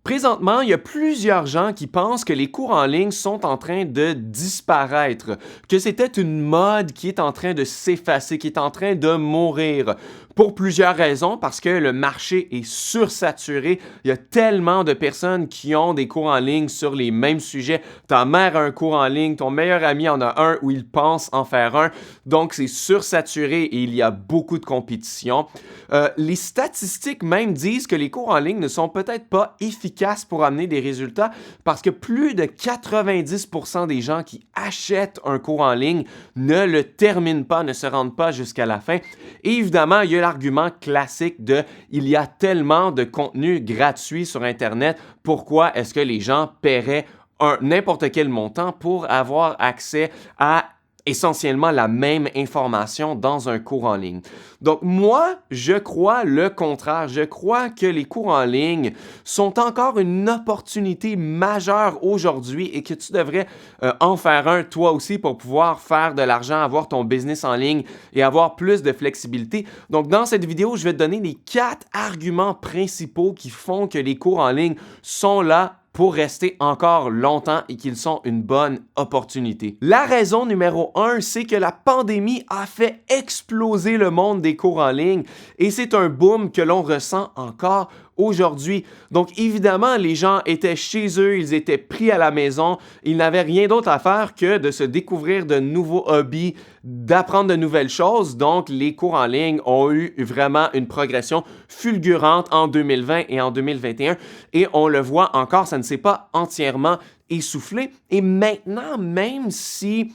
Présentement, il y a plusieurs gens qui pensent que les cours en ligne sont en train de disparaître, que c'était une mode qui est en train de s'effacer, qui est en train de mourir. Pour plusieurs raisons, parce que le marché est sursaturé. Il y a tellement de personnes qui ont des cours en ligne sur les mêmes sujets. Ta mère a un cours en ligne, ton meilleur ami en a un ou il pense en faire un. Donc, c'est sursaturé et il y a beaucoup de compétition. Les statistiques même disent que les cours en ligne ne sont peut-être pas efficaces pour amener des résultats parce que plus de 90% des gens qui achètent un cours en ligne ne le terminent pas, ne se rendent pas jusqu'à la fin. Et évidemment, il y a l'argument classique de « il y a tellement de contenu gratuit sur Internet, pourquoi est-ce que les gens paieraient n'importe quel montant pour avoir accès à essentiellement la même information dans un cours en ligne. » Donc moi, je crois le contraire. Je crois que les cours en ligne sont encore une opportunité majeure aujourd'hui et que tu devrais en faire un toi aussi pour pouvoir faire de l'argent, avoir ton business en ligne et avoir plus de flexibilité. Donc dans cette vidéo, je vais te donner les 4 arguments principaux qui font que les cours en ligne sont là pour rester encore longtemps et qu'ils sont une bonne opportunité. La raison numéro 1, c'est que la pandémie a fait exploser le monde des cours en ligne et c'est un boom que l'on ressent encore aujourd'hui. Donc évidemment, les gens étaient chez eux, ils étaient pris à la maison, ils n'avaient rien d'autre à faire que de se découvrir de nouveaux hobbies, d'apprendre de nouvelles choses. Donc les cours en ligne ont eu vraiment une progression fulgurante en 2020 et en 2021 et on le voit encore, ça ne s'est pas entièrement essoufflé. Et maintenant, même si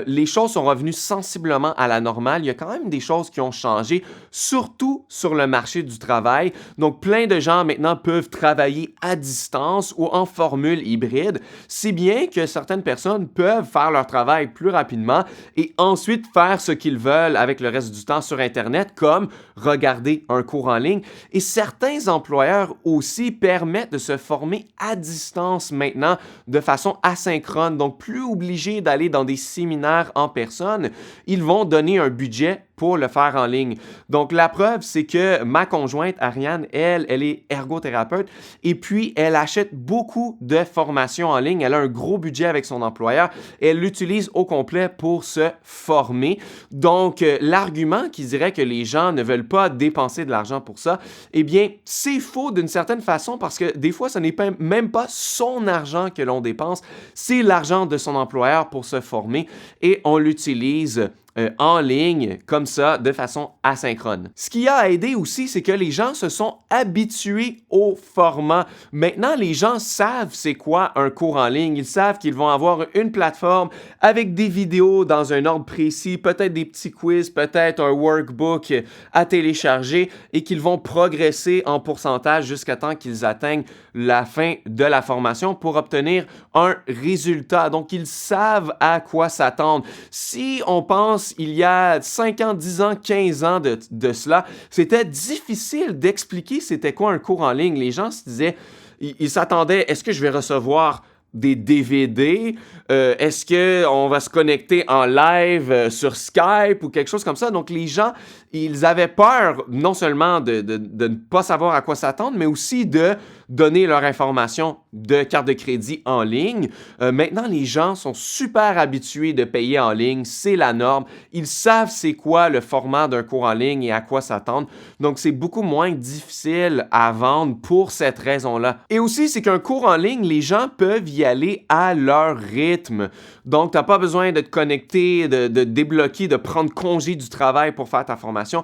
les choses sont revenues sensiblement à la normale, il y a quand même des choses qui ont changé, surtout sur le marché du travail. Donc, plein de gens maintenant peuvent travailler à distance ou en formule hybride, si bien que certaines personnes peuvent faire leur travail plus rapidement et ensuite faire ce qu'ils veulent avec le reste du temps sur Internet, comme regarder un cours en ligne. Et certains employeurs aussi permettent de se former à distance maintenant de façon asynchrone, donc plus obligé d'aller dans des séminaires en personne, ils vont donner un budget pour le faire en ligne. Donc, la preuve, c'est que ma conjointe, Ariane, elle est ergothérapeute et puis elle achète beaucoup de formations en ligne. Elle a un gros budget avec son employeur et elle l'utilise au complet pour se former. Donc, l'argument qui dirait que les gens ne veulent pas dépenser de l'argent pour ça, eh bien, c'est faux d'une certaine façon parce que des fois, ce n'est même pas son argent que l'on dépense, c'est l'argent de son employeur pour se former et on l'utilise en ligne, comme ça, de façon asynchrone. Ce qui a aidé aussi, c'est que les gens se sont habitués au format. Maintenant, les gens savent c'est quoi un cours en ligne. Ils savent qu'ils vont avoir une plateforme avec des vidéos dans un ordre précis, peut-être des petits quiz, peut-être un workbook à télécharger et qu'ils vont progresser en pourcentage jusqu'à temps qu'ils atteignent la fin de la formation pour obtenir un résultat. Donc, ils savent à quoi s'attendre. Si on pense il y a 5 ans, 10 ans, 15 ans de cela, c'était difficile d'expliquer c'était quoi un cours en ligne. Les gens se disaient, ils s'attendaient, est-ce que je vais recevoir des DVD? Est-ce qu'on va se connecter en live sur Skype ou quelque chose comme ça? Donc, les gens, ils avaient peur non seulement de ne pas savoir à quoi s'attendre, mais aussi de donner leur information de carte de crédit en ligne. Maintenant, les gens sont super habitués de payer en ligne. C'est la norme. Ils savent c'est quoi le format d'un cours en ligne et à quoi s'attendre. Donc, c'est beaucoup moins difficile à vendre pour cette raison-là. Et aussi, c'est qu'un cours en ligne, les gens peuvent y aller à leur rythme. Donc, tu n'as pas besoin de te connecter, de débloquer, de prendre congé du travail pour faire ta formation.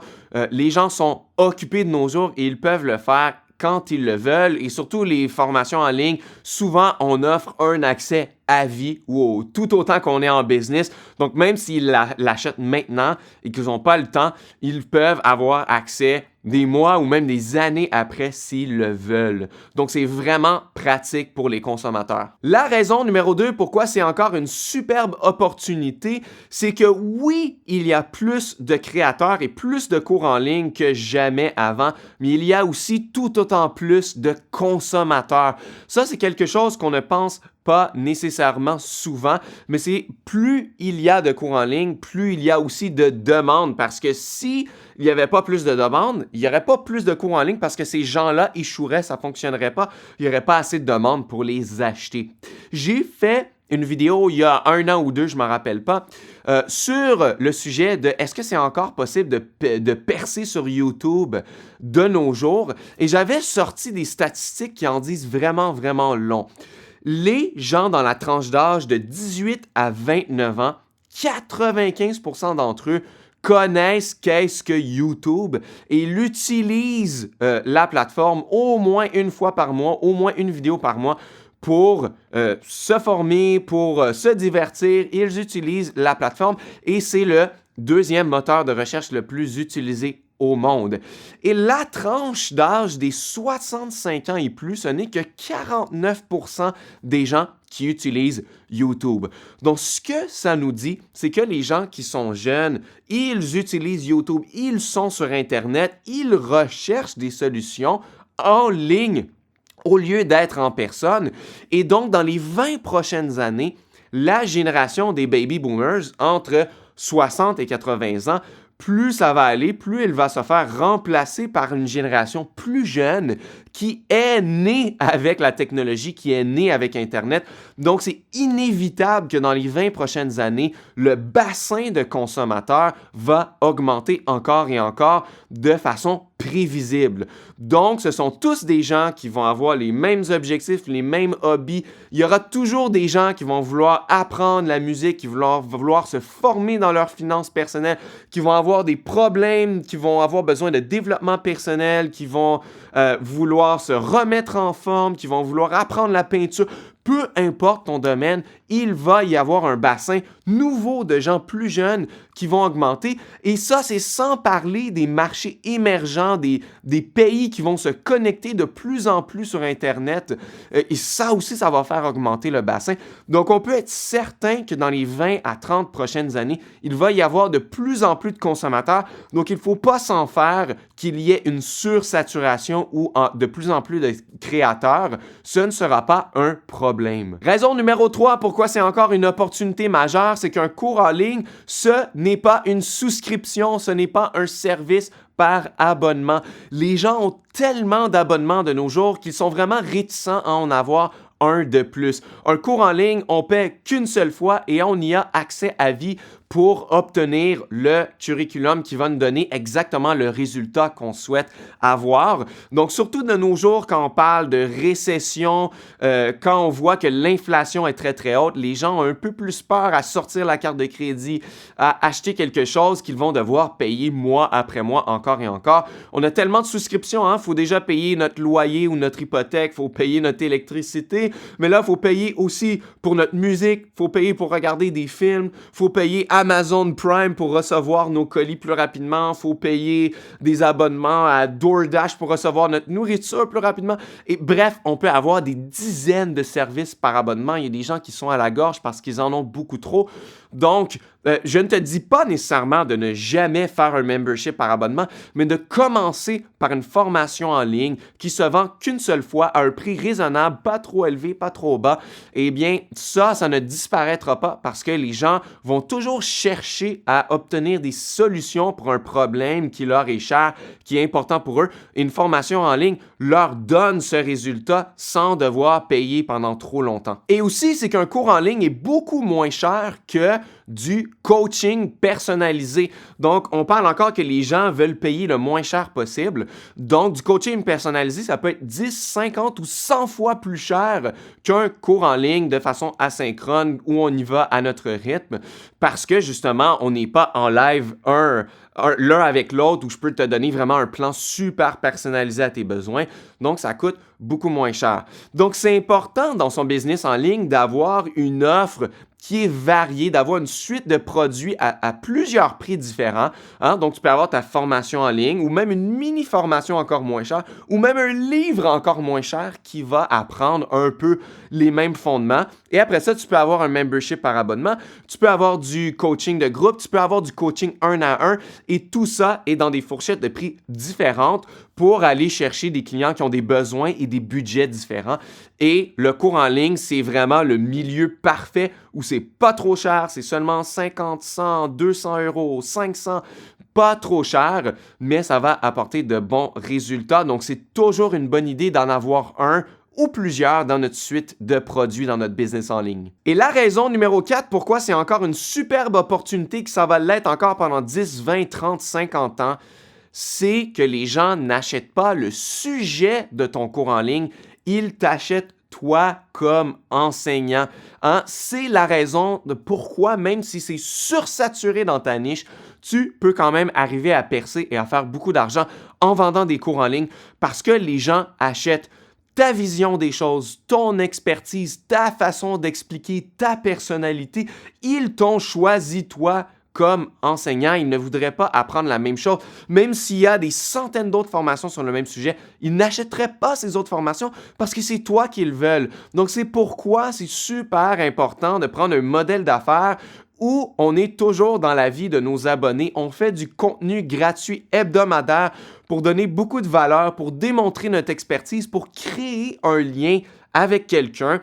Les gens sont occupés de nos jours et ils peuvent le faire quand ils le veulent. Et surtout, les formations en ligne, souvent, on offre un accès à vie ou tout autant qu'on est en business. Donc, même s'ils l'achètent maintenant et qu'ils n'ont pas le temps, ils peuvent avoir accès des mois ou même des années après s'ils le veulent. Donc, c'est vraiment pratique pour les consommateurs. La raison numéro 2 pourquoi c'est encore une superbe opportunité, c'est que oui, il y a plus de créateurs et plus de cours en ligne que jamais avant, mais il y a aussi tout autant plus de consommateurs. Ça, c'est quelque chose qu'on ne pense pas nécessairement souvent, mais c'est plus il y a de cours en ligne, plus il y a aussi de demandes, parce que si il n'y avait pas plus de demandes, il n'y aurait pas plus de cours en ligne parce que ces gens-là échoueraient, ça ne fonctionnerait pas, il n'y aurait pas assez de demandes pour les acheter. J'ai fait une vidéo il y a 1 an ou 2, je ne m'en rappelle pas, sur le sujet de est-ce que c'est encore possible de percer sur YouTube de nos jours, et j'avais sorti des statistiques qui en disent vraiment, vraiment long. Les gens dans la tranche d'âge de 18 à 29 ans, 95% d'entre eux connaissent qu'est-ce que YouTube et ils utilisent la plateforme au moins une fois par mois, au moins une vidéo par mois pour se former, pour se divertir. Ils utilisent la plateforme et c'est le deuxième moteur de recherche le plus utilisé au monde. Et la tranche d'âge des 65 ans et plus, ce n'est que 49% des gens qui utilisent YouTube. Donc, ce que ça nous dit, c'est que les gens qui sont jeunes, ils utilisent YouTube, ils sont sur Internet, ils recherchent des solutions en ligne au lieu d'être en personne. Et donc, dans les 20 prochaines années, la génération des baby boomers entre 60 et 80 ans, plus ça va aller, plus elle va se faire remplacer par une génération plus jeune qui est née avec la technologie, qui est née avec Internet. Donc, c'est inévitable que dans les 20 prochaines années, le bassin de consommateurs va augmenter encore et encore de façon prévisible. Donc, ce sont tous des gens qui vont avoir les mêmes objectifs, les mêmes hobbies. Il y aura toujours des gens qui vont vouloir apprendre la musique, qui vont vouloir se former dans leurs finances personnelles, qui vont avoir des problèmes, qui vont avoir besoin de développement personnel, qui vont vouloir se remettre en forme, qui vont vouloir apprendre la peinture. Peu importe ton domaine, il va y avoir un bassin nouveau de gens plus jeunes qui vont augmenter. Et ça, c'est sans parler des marchés émergents, des pays qui vont se connecter de plus en plus sur Internet. Et ça aussi, ça va faire augmenter le bassin. Donc, on peut être certain que dans les 20 à 30 prochaines années, il va y avoir de plus en plus de consommateurs. Donc, il ne faut pas s'en faire qu'il y ait une sursaturation ou de plus en plus de créateurs. Ce ne sera pas un problème. Raison numéro 3, pourquoi c'est encore une opportunité majeure, c'est qu'un cours en ligne, ce n'est pas une souscription, ce n'est pas un service par abonnement. Les gens ont tellement d'abonnements de nos jours qu'ils sont vraiment réticents à en avoir un de plus. Un cours en ligne, on paie qu'une seule fois et on y a accès à vie pour obtenir le curriculum qui va nous donner exactement le résultat qu'on souhaite avoir. Donc, surtout de nos jours, quand on parle de récession, quand on voit que l'inflation est très, très haute, les gens ont un peu plus peur à sortir la carte de crédit, à acheter quelque chose qu'ils vont devoir payer mois après mois, encore et encore. On a tellement de souscriptions, hein? Il faut déjà payer notre loyer ou notre hypothèque, il faut payer notre électricité, mais là, il faut payer aussi pour notre musique, il faut payer pour regarder des films, il faut payer Amazon Prime pour recevoir nos colis plus rapidement, il faut payer des abonnements à DoorDash pour recevoir notre nourriture plus rapidement. Et bref, on peut avoir des dizaines de services par abonnement. Il y a des gens qui sont à la gorge parce qu'ils en ont beaucoup trop. Donc, je ne te dis pas nécessairement de ne jamais faire un membership par abonnement, mais de commencer par une formation en ligne qui se vend qu'une seule fois à un prix raisonnable, pas trop élevé, pas trop bas. Eh bien, ça ne disparaîtra pas parce que les gens vont toujours chercher à obtenir des solutions pour un problème qui leur est cher, qui est important pour eux. Une formation en ligne leur donne ce résultat sans devoir payer pendant trop longtemps. Et aussi, c'est qu'un cours en ligne est beaucoup moins cher que du coaching personnalisé. Donc, on parle encore que les gens veulent payer le moins cher possible. Donc, du coaching personnalisé, ça peut être 10, 50 ou 100 fois plus cher qu'un cours en ligne de façon asynchrone où on y va à notre rythme parce que, justement, on n'est pas en live l'un avec l'autre où je peux te donner vraiment un plan super personnalisé à tes besoins. Donc, ça coûte beaucoup moins cher. Donc, c'est important dans son business en ligne d'avoir une offre qui est variée, d'avoir une suite de produits à plusieurs prix différents. Hein? Donc, tu peux avoir ta formation en ligne ou même une mini-formation encore moins chère ou même un livre encore moins cher qui va apprendre un peu les mêmes fondements. Et après ça, tu peux avoir un membership par abonnement. Tu peux avoir du coaching de groupe. Tu peux avoir du coaching 1 à 1. Et tout ça est dans des fourchettes de prix différentes pour aller chercher des clients qui ont des besoins et des budgets différents. Et le cours en ligne, c'est vraiment le milieu parfait où c'est pas trop cher, c'est seulement 50, 100, 200 euros, 500, pas trop cher, mais ça va apporter de bons résultats. Donc, c'est toujours une bonne idée d'en avoir un ou plusieurs dans notre suite de produits dans notre business en ligne. Et la raison numéro 4, pourquoi c'est encore une superbe opportunité que ça va l'être encore pendant 10, 20, 30, 50 ans, c'est que les gens n'achètent pas le sujet de ton cours en ligne, ils t'achètent toi comme enseignant. Hein? C'est la raison de pourquoi, même si c'est sursaturé dans ta niche, tu peux quand même arriver à percer et à faire beaucoup d'argent en vendant des cours en ligne parce que les gens achètent ta vision des choses, ton expertise, ta façon d'expliquer, ta personnalité. Ils t'ont choisi toi comme enseignant. Ils ne voudraient pas apprendre la même chose. Même s'il y a des centaines d'autres formations sur le même sujet, ils n'achèteraient pas ces autres formations parce que c'est toi qu'ils veulent. Donc, c'est pourquoi c'est super important de prendre un modèle d'affaires où on est toujours dans la vie de nos abonnés. On fait du contenu gratuit hebdomadaire pour donner beaucoup de valeur, pour démontrer notre expertise, pour créer un lien avec quelqu'un,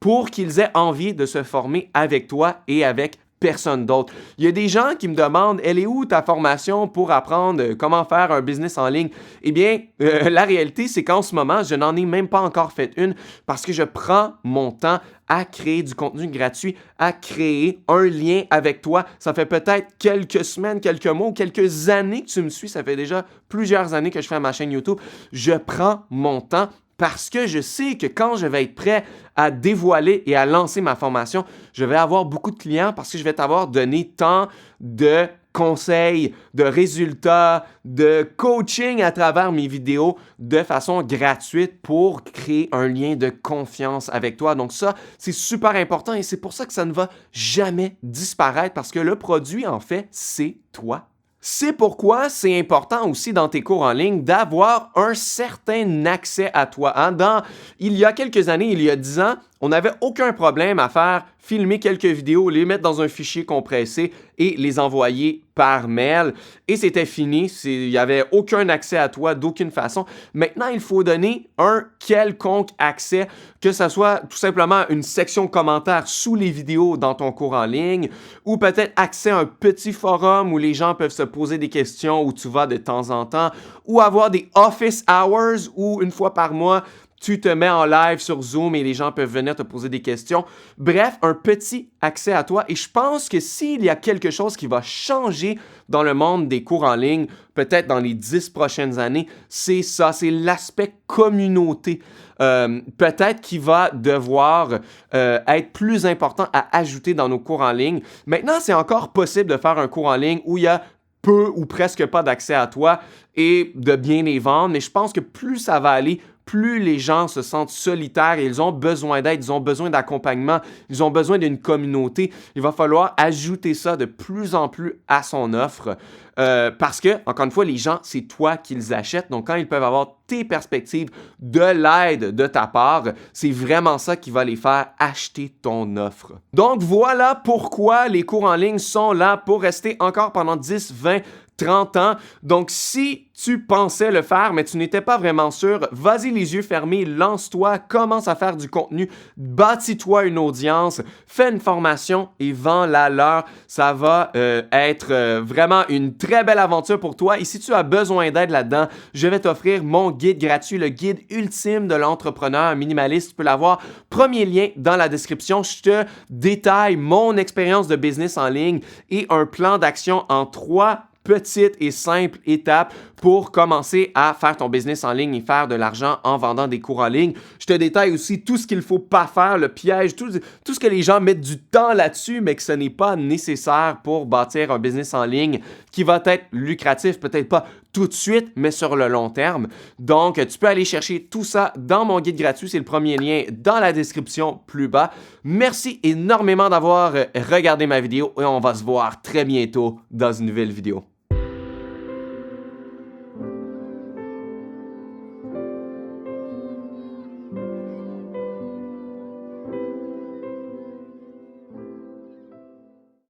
pour qu'ils aient envie de se former avec toi et avec personne d'autre. Il y a des gens qui me demandent, elle est où ta formation pour apprendre comment faire un business en ligne? Eh bien, la réalité, c'est qu'en ce moment, je n'en ai même pas encore fait une parce que je prends mon temps à créer du contenu gratuit, à créer un lien avec toi. Ça fait peut-être quelques semaines, quelques mois ou quelques années que tu me suis. Ça fait déjà plusieurs années que je fais ma chaîne YouTube. Je prends mon temps parce que je sais que quand je vais être prêt à dévoiler et à lancer ma formation, je vais avoir beaucoup de clients parce que je vais t'avoir donné tant de conseils, de résultats, de coaching à travers mes vidéos de façon gratuite pour créer un lien de confiance avec toi. Donc ça, c'est super important et c'est pour ça que ça ne va jamais disparaître parce que le produit, en fait, c'est toi. C'est pourquoi c'est important aussi dans tes cours en ligne d'avoir un certain accès à toi. Hein? Il y a quelques années, il y a 10 ans, on n'avait aucun problème à faire filmer quelques vidéos, les mettre dans un fichier compressé et les envoyer par mail. Et c'était fini. Il n'y avait aucun accès à toi d'aucune façon. Maintenant, il faut donner un quelconque accès, que ce soit tout simplement une section commentaires sous les vidéos dans ton cours en ligne ou peut-être accès à un petit forum où les gens peuvent se poser des questions où tu vas de temps en temps ou avoir des office hours où une fois par mois, tu te mets en live sur Zoom et les gens peuvent venir te poser des questions. Bref, un petit accès à toi. Et je pense que s'il y a quelque chose qui va changer dans le monde des cours en ligne, peut-être dans les 10 prochaines années, c'est ça, c'est l'aspect communauté. Peut-être qu'il va devoir être plus important à ajouter dans nos cours en ligne. Maintenant, c'est encore possible de faire un cours en ligne où il y a peu ou presque pas d'accès à toi et de bien les vendre, mais je pense que plus ça va aller, plus les gens se sentent solitaires et ils ont besoin d'aide, ils ont besoin d'accompagnement, ils ont besoin d'une communauté. Il va falloir ajouter ça de plus en plus à son offre parce que, encore une fois, les gens, c'est toi qu'ils achètent. Donc, quand ils peuvent avoir tes perspectives, de l'aide de ta part, c'est vraiment ça qui va les faire acheter ton offre. Donc, voilà pourquoi les cours en ligne sont là pour rester encore pendant 10, 20, 30 ans. Donc, si tu pensais le faire, mais tu n'étais pas vraiment sûr, vas-y les yeux fermés, lance-toi, commence à faire du contenu, bâtis-toi une audience, fais une formation et vends-la leur. Ça va être vraiment une très belle aventure pour toi. Et si tu as besoin d'aide là-dedans, je vais t'offrir mon guide gratuit, le guide ultime de l'entrepreneur minimaliste. Tu peux l'avoir. Premier lien dans la description. Je te détaille mon expérience de business en ligne et un plan d'action en 3 petites et simples étapes pour commencer à faire ton business en ligne et faire de l'argent en vendant des cours en ligne. Je te détaille aussi tout ce qu'il ne faut pas faire, le piège, tout ce que les gens mettent du temps là-dessus, mais que ce n'est pas nécessaire pour bâtir un business en ligne qui va être lucratif, peut-être pas tout de suite, mais sur le long terme. Donc, tu peux aller chercher tout ça dans mon guide gratuit. C'est le premier lien dans la description plus bas. Merci énormément d'avoir regardé ma vidéo et on va se voir très bientôt dans une nouvelle vidéo.